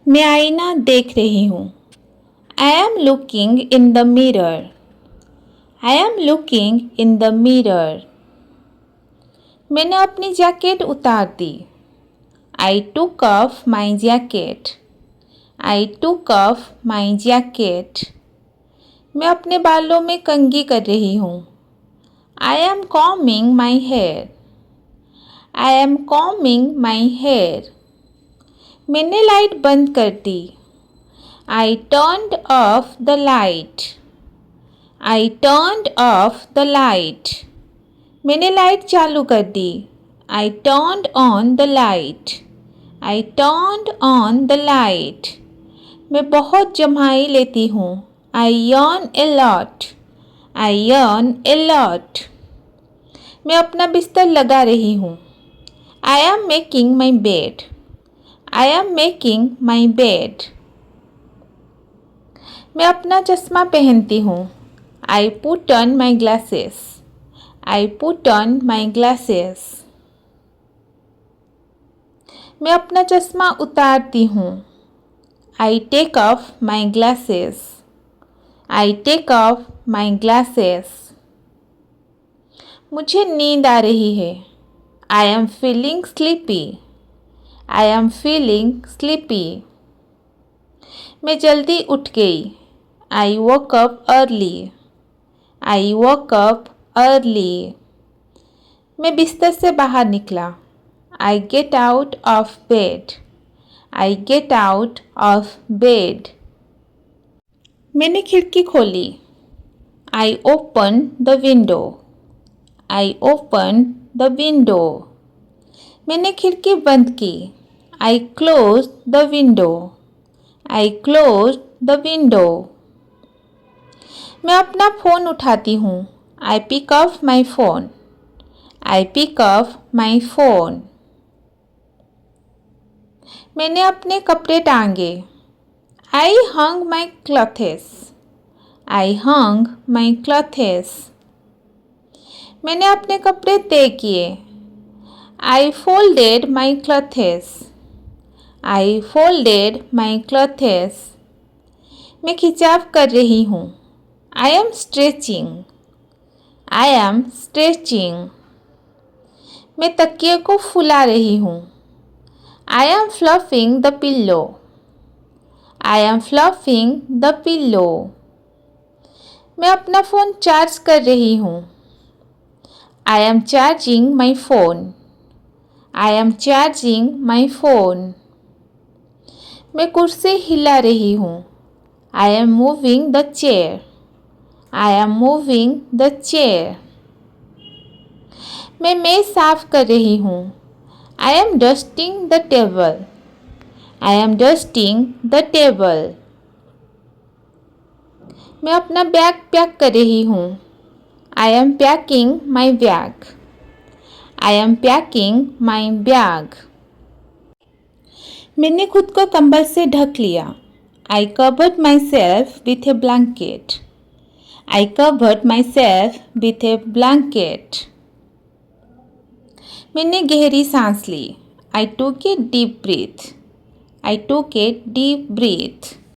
मैं आईना देख रही हूँ। I am looking in the mirror. I am looking in the mirror. मैंने अपनी जैकेट उतार दी। I took off my jacket. I took off my jacket. मैं अपने बालों में कंघी कर रही हूँ। I am combing my hair. I am combing my hair. मैंने लाइट बंद कर दी। I turned off the light. I turned off the light. मैंने लाइट चालू कर दी। I turned on the light. I turned on the light. मैं बहुत जम्हाई लेती हूँ। I yawn a lot. I yawn a lot. मैं अपना बिस्तर लगा रही हूँ। I am making my bed. I am making my bed. मैं अपना चश्मा पहनती हूँ। I put on my glasses. I put on my glasses. मैं अपना चश्मा उतारती हूँ। I take off my glasses. I take off my glasses. मुझे नींद आ रही है। I am feeling sleepy. I am feeling sleepy. मैं जल्दी उठ गई। I woke up early. I woke up early. मैं बिस्तर से बाहर निकला। I get out of bed. I get out of bed. मैंने खिड़की खोली। I open the window. I open the window. मैंने खिड़की बंद की। I close the window. I close the window. मैं अपना फ़ोन उठाती हूँ। I pick up my phone. I pick up my phone. मैंने अपने कपड़े टांगे। I hung my clothes. I hung my clothes. मैंने अपने कपड़े तय किए। I folded my clothes. I folded my clothes. मैं खिंचाव कर रही हूँ। I am stretching. I am stretching. मैं तकिए को फुला रही हूँ। I am fluffing the pillow. I am fluffing the pillow. मैं अपना फ़ोन चार्ज कर रही हूँ। I am charging my phone. I am charging my phone. मैं कुर्सी हिला रही हूँ। I am moving the chair. I am moving the chair. मैं मेज़ साफ कर रही हूँ। I M dusting the table. I am dusting the table. मैं अपना बैग पैक कर रही हूँ। I M packing my bag. I am packing my bag. मैंने खुद को कंबल से ढक लिया। I covered my self with A blanket. I covered my self with A blanket. मैंने गहरी सांस ली। आई टूक ए डीप ब्रीथ। आई टूक ए डीप ब्रीथ।